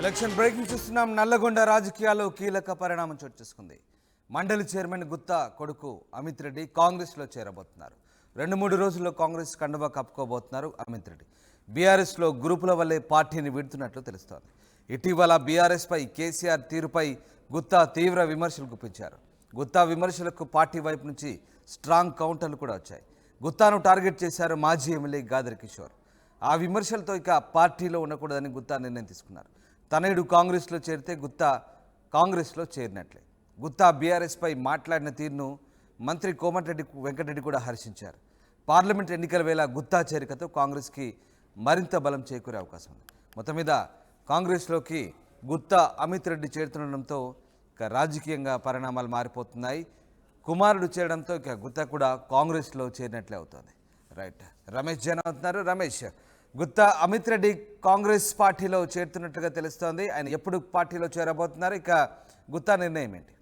Election breaking చూస్తున్నాం. నల్లగొండ రాజకీయాల్లో కీలక పరిణామం చోటు చేసుకుంది. మండలి చైర్మన్ గుత్తా కొడుకు అమిత్ రెడ్డి కాంగ్రెస్లో చేరబోతున్నారు. 2-3 రోజుల్లో కాంగ్రెస్ కండువా కప్పుకోబోతున్నారు అమిత్ రెడ్డి. బీఆర్ఎస్లో గ్రూపుల వల్లే పార్టీని విడుతున్నట్లు తెలుస్తోంది. ఇటీవల బీఆర్ఎస్పై కేసీఆర్ తీరుపై గుత్తా తీవ్ర విమర్శలు గుప్పించారు. గుత్తా విమర్శలకు పార్టీ వైపు నుంచి స్ట్రాంగ్ కౌంటర్లు కూడా వచ్చాయి. గుత్తాను టార్గెట్ చేశారు మాజీ ఎమ్మెల్యే గాదర్ కిషోర్. ఆ విమర్శలతో ఇక పార్టీలో ఉండకూడదని గుత్తా నిర్ణయం తీసుకున్నారు. తనయుడు కాంగ్రెస్లో చేరితే గుత్తా కాంగ్రెస్లో చేరినట్లే. గుత్తా బీఆర్ఎస్పై మాట్లాడిన తీరును మంత్రి కోమటిరెడ్డి వెంకటరెడ్డి కూడా హర్షించారు. పార్లమెంట్ ఎన్నికల వేళ గుత్తా చేరికతో కాంగ్రెస్కి మరింత బలం చేకూరే అవకాశం ఉంది. మొత్తం మీద కాంగ్రెస్లోకి గుత్తా అమిత్ రెడ్డి చేరుతుండడంతో ఇక రాజకీయంగా పరిణామాలు మారిపోతున్నాయి. కుమారుడు చేరడంతో ఇక గుత్తా కూడా కాంగ్రెస్లో చేరినట్లే అవుతుంది. రైట్, రమేష్ జైన్ అవుతున్నారు. రమేష్, గుత్తా అమిత్ రెడ్డి కాంగ్రెస్ పార్టీలో చేరుతున్నట్లుగా తెలుస్తోంది. ఆయన ఎప్పుడు పార్టీలో చేరబోతున్నారు? ఇక గుత్తా నిర్ణయం ఏంటి?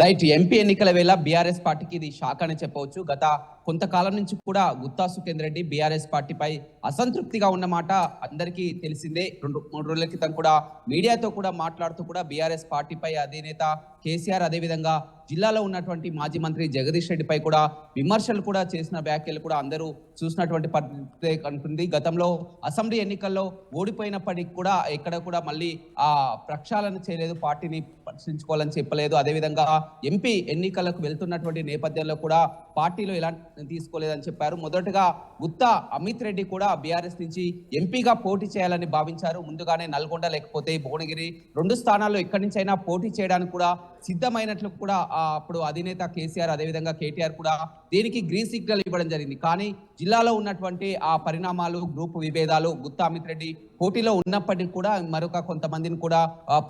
రైట్, ఎంపీ ఎన్నికల వేళ బీఆర్ఎస్ పార్టీకి ఇది షాక్ అని చెప్పవచ్చు. గత కొంతకాలం నుంచి కూడా గుత్తా సుఖేందర్ రెడ్డి బీఆర్ఎస్ పార్టీపై అసంతృప్తిగా ఉన్నమాట అందరికీ తెలిసిందే. 2-3 రోజుల క్రితం కూడా మీడియాతో కూడా మాట్లాడుతూ కూడా బీఆర్ఎస్ పార్టీపై అధినేత కేసీఆర్, అదేవిధంగా జిల్లాలో ఉన్నటువంటి మాజీ మంత్రి జగదీష్ రెడ్డిపై కూడా విమర్శలు కూడా చేసిన వ్యాఖ్యలు కూడా అందరూ చూసినటువంటి పరిస్థితి ఉంటుంది. గతంలో అసెంబ్లీ ఎన్నికల్లో ఓడిపోయినప్పటికీ కూడా ఎక్కడ కూడా మళ్ళీ ఆ ప్రక్షాళన చేయలేదు, పార్టీని పరిశీలించుకోవాలని చెప్పలేదు. అదేవిధంగా ఎంపీ ఎన్నికలకు వెళ్తున్నటువంటి నేపథ్యంలో కూడా పార్టీలో ఎలాంటి తీసుకోలేదని చెప్పారు. మొదటగా గుత్తా అమిత్ రెడ్డి కూడా బీఆర్ఎస్ నుంచి ఎంపీగా పోటీ చేయాలని భావించారు. ముందుగానే నల్గొండ లేకపోతే భువనగిరి 2 స్థానాల్లో ఎక్కడి నుంచి అయినా పోటీ చేయడానికి కూడా సిద్ధమైనట్లు కూడా అప్పుడు అధినేత కేసీఆర్, అదేవిధంగా కేటీఆర్ కూడా దీనికి గ్రీన్ సిగ్నల్ ఇవ్వడం జరిగింది. కానీ జిల్లాలో ఉన్నటువంటి ఆ పరిణామాలు, గ్రూపు విభేదాలు, గుత్తా అమిత్ రెడ్డి పోటీలో ఉన్నప్పటికీ కూడా మరొక కొంతమందిని కూడా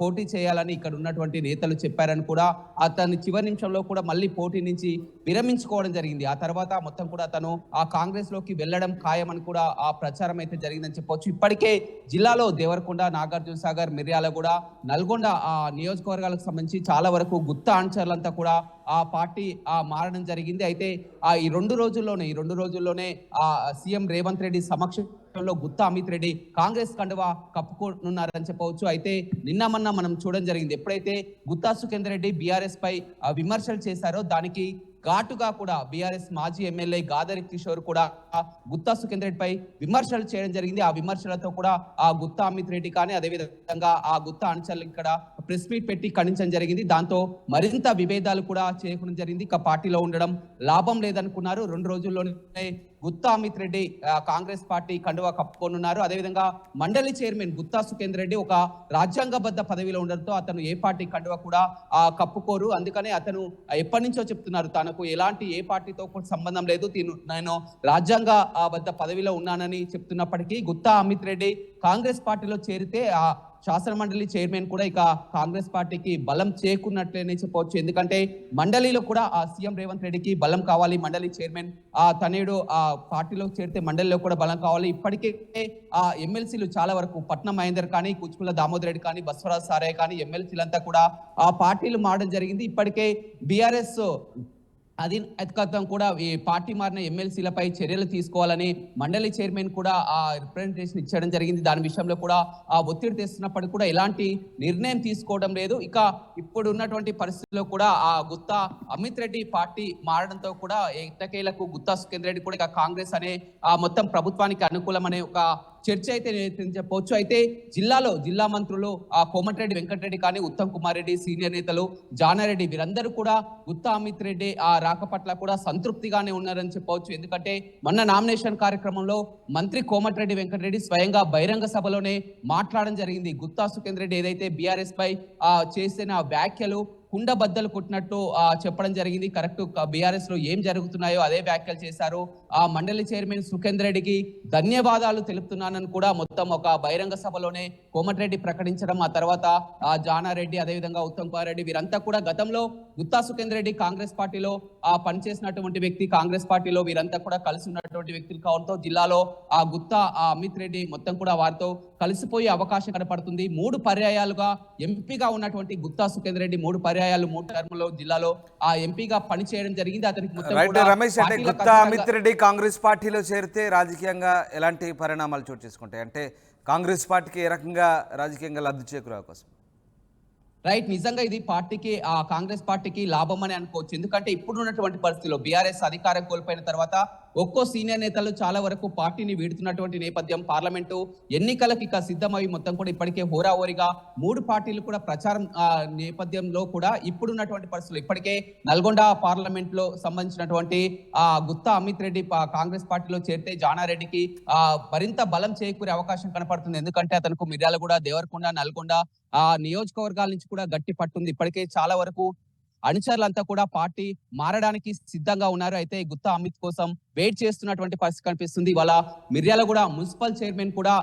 పోటీ చేయాలని ఇక్కడ ఉన్నటువంటి నేతలు చెప్పారని కూడా అతను చివరి నిమిషంలో కూడా మళ్ళీ పోటీ నుంచి విరమించుకోవడం జరిగింది. ఆ తర్వాత మొత్తం కూడా అతను ఆ కాంగ్రెస్ లోకి వెళ్లడం ఖాయమని కూడా ఆ ప్రచారం అయితే జరిగిందని చెప్పొచ్చు. ఇప్పటికే జిల్లాలో దేవరకొండ, నాగార్జున సాగర్, మిర్యాలగూడ, నల్గొండ ఆ నియోజకవర్గాలకు సంబంధించి చాలా వరకు గుత్తా అనుచరులంతా కూడా ఆ పార్టీ మారడం జరిగింది. అయితే ఈ రెండు రోజుల్లోనే ఆ సీఎం రేవంత్ రెడ్డి సమక్షంలో గుత్తా అమిత్ రెడ్డి కాంగ్రెస్ కండువా కప్పుకోనున్నారని చెప్పవచ్చు. అయితే నిన్న మొన్న మనం చూడడం జరిగింది. ఎప్పుడైతే గుత్తా సుఖేందర్ రెడ్డి బీఆర్ఎస్ పై విమర్శలు చేశారో దానికి ఘాటుగా కూడా బీఆర్ఎస్ మాజీ ఎమ్మెల్యే గాదర్ కిషోర్ కూడా గుత్తా సుఖేందర్ రెడ్డి పై విమర్శలు చేయడం జరిగింది. ఆ విమర్శలతో కూడా ఆ గుత్తా అమిత్ రెడ్డి కానీ అదేవిధంగా ఆ గుత్తా అనుచరులు ఇక్కడ ప్రెస్ మీట్ పెట్టి ఖండించడం జరిగింది. దాంతో మరింత విభేదాలు కూడా చేయడం జరిగింది. ఇక పార్టీలో ఉండడం లాభం లేదనుకున్నారు. 2 రోజుల్లోనే గుత్తా అమిత్ రెడ్డి కాంగ్రెస్ పార్టీ కండువా కప్పుకోనున్నారు. అదేవిధంగా మండలి చైర్మన్ గుత్తా సుఖేందర్ రెడ్డి ఒక రాజ్యాంగబద్ధ పదవిలో ఉండడంతో అతను ఏ పార్టీ కండువా కూడా కప్పుకోరు. అందుకనే అతను ఎప్పటి నుంచో చెప్తున్నారు, తనకు ఎలాంటి ఏ పార్టీతో సంబంధం లేదు, నేను రాజ్యాంగబద్ధ పదవిలో ఉన్నానని చెప్తున్నప్పటికీ గుత్తా అమిత్ రెడ్డి కాంగ్రెస్ పార్టీలో చేరితే ఆ శాసన మండలి చైర్మన్ కూడా ఇక కాంగ్రెస్ పార్టీకి బలం చేకూరినట్లేనే చెప్పవచ్చు. ఎందుకంటే మండలిలో కూడా ఆ సీఎం రేవంత్ రెడ్డికి బలం కావాలి. మండలి చైర్మన్ తనయుడు ఆ పార్టీలో చేరితే మండలిలో కూడా బలం కావాలి. ఇప్పటికే ఆ ఎమ్మెల్సీలు చాలా వరకు పట్నం మహేందర్ కానీ, కుచ్చుకుల దామోదర్ రెడ్డి కానీ, బస్వరాజ్ సారయ్య కానీ ఎమ్మెల్సీలంతా కూడా ఆ పార్టీలు మారడం జరిగింది. ఇప్పటికే బీఆర్ఎస్ అధినాయకత్వం కూడా ఈ పార్టీ మారిన ఎమ్మెల్సీలపై చర్యలు తీసుకోవాలని మండలి చైర్మన్ కూడా ఆ రిప్రజెంటేషన్ ఇచ్చడం జరిగింది. దాని విషయంలో కూడా ఆ ఒత్తిడి తెస్తున్నప్పటికీ కూడా ఎలాంటి నిర్ణయం తీసుకోవడం లేదు. ఇక ఇప్పుడు ఉన్నటువంటి పరిస్థితుల్లో కూడా ఆ గుత్తా అమిత్ రెడ్డి పార్టీ మారడంతో కూడా ఎట్టకేలకు గుత్తా సుఖేందర్ రెడ్డి కూడా ఇక కాంగ్రెస్ అనే మొత్తం ప్రభుత్వానికి అనుకూలమనే ఒక చర్చ అయితే చెప్పవచ్చు. అయితే జిల్లా మంత్రులు కోమటిరెడ్డి వెంకటరెడ్డి కానీ, ఉత్తమ్ కుమార్ రెడ్డి, సీనియర్ నేతలు జానారెడ్డి వీరందరూ కూడా గుత్తా అమిత్ రెడ్డి రాక పట్ల కూడా సంతృప్తిగానే ఉన్నారని చెప్పవచ్చు. ఎందుకంటే మొన్న నామినేషన్ కార్యక్రమంలో మంత్రి కోమటిరెడ్డి వెంకటరెడ్డి స్వయంగా బహిరంగ సభలోనే మాట్లాడడం జరిగింది. గుత్తా సుఖేందర్ రెడ్డి ఏదైతే బీఆర్ఎస్ పై చేసిన వ్యాఖ్యలు కుండబద్దలు కొట్టినట్టు చెప్పడం జరిగింది. కరెక్ట్, బీఆర్ఎస్ లో ఏం జరుగుతున్నాయో అదే వ్యాఖ్యలు చేశారు. ఆ మండలి చైర్మన్ సుఖేందర్ రెడ్డికి ధన్యవాదాలు తెలుపుతున్నానని కూడా మొత్తం ఒక బహిరంగ సభలోనే కోమటిరెడ్డి ప్రకటించడం, ఆ తర్వాత జానారెడ్డి, అదేవిధంగా ఉత్తమ్ కుమార్ రెడ్డి వీరంతా కూడా గతంలో గుత్తా సుఖేందర్ రెడ్డి కాంగ్రెస్ పార్టీలో పనిచేసినటువంటి వ్యక్తి, కాంగ్రెస్ పార్టీలో వీరంతా కూడా కలిసి ఉన్నటువంటి వ్యక్తులు కావడంతో జిల్లాలో ఆ గుత్తా అమిత్ రెడ్డి మొత్తం కూడా వారితో కలిసిపోయే అవకాశం కనపడుతుంది. 3 పర్యాయాలుగా ఎంపీగా ఉన్నటువంటి గుత్తా సుఖేందర్ రెడ్డి 3 పర్యాయాలు 3 టర్ములో జిల్లాలో ఆ ఎంపీగా పనిచేయడం జరిగింది. అతనికి మొత్తం రమేష్, అంటే గుత్తా అమిత్ రెడ్డి కాంగ్రెస్ పార్టీలో చేరితే రాజకీయంగా ఎలాంటి పరిణామాలు చోటు చేసుకుంటాయి? అంటే కాంగ్రెస్ పార్టీకి ఏ రకంగా రాజకీయంగా లబ్ధి చేకూరే అవకాశం? రైట్, నిజంగా ఇది పార్టీకి కాంగ్రెస్ పార్టీకి లాభం అని అనుకోవచ్చు. ఎందుకంటే ఇప్పుడు ఉన్నటువంటి పరిస్థితిలో బీఆర్ఎస్ అధికారం కోల్పోయిన తర్వాత ఒక్కో సీనియర్ నేతలు చాలా వరకు పార్టీని వీడుతున్నటువంటి నేపథ్యం, పార్లమెంటు ఎన్నికలకు ఇక సిద్ధమై మొత్తం కూడా ఇప్పటికే హోరాహోరీగా 3 పార్టీలు కూడా ప్రచారం నేపథ్యంలో కూడా ఇప్పుడున్నటువంటి పరిస్థితులు ఇప్పటికే నల్గొండ పార్లమెంట్ లో సంబంధించినటువంటి గుత్తా అమిత్ రెడ్డి కాంగ్రెస్ పార్టీలో చేరితే జానారెడ్డికి మరింత బలం చేకూరే అవకాశం కనపడుతుంది. ఎందుకంటే అతనికి మిర్యాలగూడ, దేవరకొండ, నల్గొండ నియోజకవర్గాల నుంచి కూడా గట్టి పట్టుంది. ఇప్పటికే చాలా వరకు అనుచరులంతా కూడా పార్టీ మారడానికి సిద్ధంగా ఉన్నారు. అయితే గుత్తా అమిత్ కోసం వెయిట్ చేస్తున్నటువంటి పరిస్థితి కనిపిస్తుంది. ఇవాళ మిర్యాలగూడ మున్సిపల్ చైర్మన్ కూడా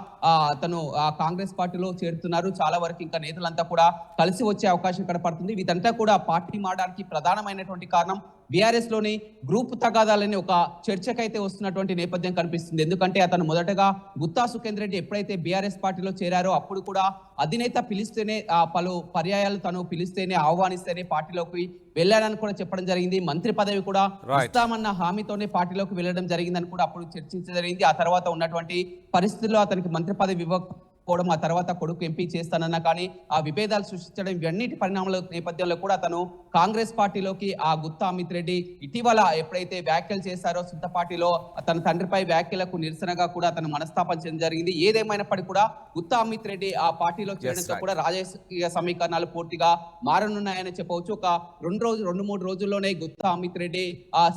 అతను కాంగ్రెస్ పార్టీలో చేరుతున్నారు. చాలా వరకు ఇంకా నేతలంతా కూడా కలిసి వచ్చే అవకాశం కనపడుతుంది. వీటంతా కూడా పార్టీ మారడానికి ప్రధానమైనటువంటి కారణం బీఆర్ఎస్ లోని గ్రూప్ తగాదాలని ఒక చర్చకైతే వస్తున్నటువంటి నేపథ్యం కనిపిస్తుంది. ఎందుకంటే అతను మొదటగా గుత్తా సుఖేందర్ రెడ్డి ఎప్పుడైతే బీఆర్ఎస్ పార్టీలో చేరారో అప్పుడు కూడా అధినేత పిలిస్తేనే పలు పర్యాయాలు తను పిలిస్తేనే ఆహ్వానిస్తేనే పార్టీలోకి వెళ్ళానని కూడా చెప్పడం జరిగింది. మంత్రి పదవి కూడా ఇస్తామన్న హామీతోనే పార్టీలోకి వెళ్ళడం జరిగిందని కూడా అప్పుడు చర్చించడం జరిగింది. ఆ తర్వాత ఉన్నటువంటి పరిస్థితుల్లో అతనికి మంత్రి పదవి ఇవ్వకపోవడం, ఆ తర్వాత కొడుకు ఎంపీ చేస్తానన్నా కానీ ఆ విభేదాలు సృష్టించడం, ఇవన్నిటి పరిణామాల నేపథ్యంలో కూడా అతను కాంగ్రెస్ పార్టీలోకి గుత్తా అమిత్ రెడ్డి ఇటీవల ఎప్పుడైతే వ్యాఖ్యలు చేశారో సొంత పార్టీలో తన తండ్రిపై వ్యాఖ్యలకు నిరసనగా కూడా అతను మనస్తాపన చెందడం జరిగింది. ఏదేమైనప్పటికీ కూడా గుత్తా అమిత్ రెడ్డి ఆ పార్టీలో చేరడంతో కూడా రాజకీయ సమీకరణాలు పూర్తిగా మారనున్నాయని చెప్పవచ్చు. ఒక 2-3 రోజుల్లోనే గుత్తా అమిత్ రెడ్డి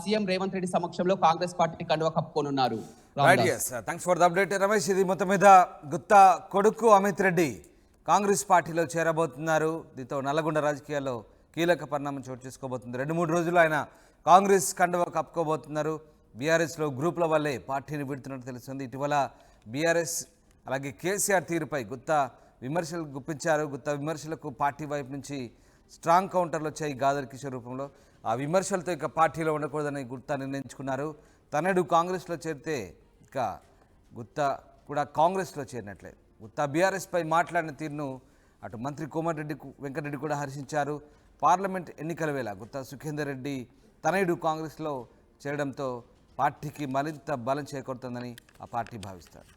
సీఎం రేవంత్ రెడ్డి సమక్షంలో కాంగ్రెస్ పార్టీ కండువా కప్పుకోనున్నారు. Thanks for the update Ramesh. ఇది మొత్తం మీద గుత్తా కొడుకు అమిత్ రెడ్డి కాంగ్రెస్ పార్టీలో చేరబోతున్నారు. దీంతో నల్లగొండ రాజకీయాల్లో కీలక పరిణామం చోటు చేసుకోబోతుంది. 2-3 రోజులు ఆయన కాంగ్రెస్ కండువా కప్పుకోబోతున్నారు. బీఆర్ఎస్లో గ్రూపుల వల్లే పార్టీని విడుతున్నట్టు తెలుస్తుంది. ఇటీవల బీఆర్ఎస్ అలాగే కేసీఆర్ తీరుపై గుత్తా విమర్శలు గుప్పించారు. గుత్తా విమర్శలకు పార్టీ వైపు నుంచి స్ట్రాంగ్ కౌంటర్లు వచ్చాయి గాదర్ కిషోర్ రూపంలో. ఆ విమర్శలతో ఇక పార్టీలో ఉండకూడదని గుత్తా నిర్ణయించుకున్నారు. తనడు కాంగ్రెస్లో చేరితే ఇక గుత్తా కూడా కాంగ్రెస్లో చేరినట్లే. గుత్తా బీఆర్ఎస్పై మాట్లాడిన తీరును అటు మంత్రి కోమటిరెడ్డి వెంకటరెడ్డి కూడా హర్షించారు. పార్లమెంట్ ఎన్నికల వేళ గుత్తా సుఖేందర్ రెడ్డి తనయుడు కాంగ్రెస్లో చేరడంతో పార్టీకి మరింత బలం చేకూరుతుందని ఆ పార్టీ భావిస్తారు.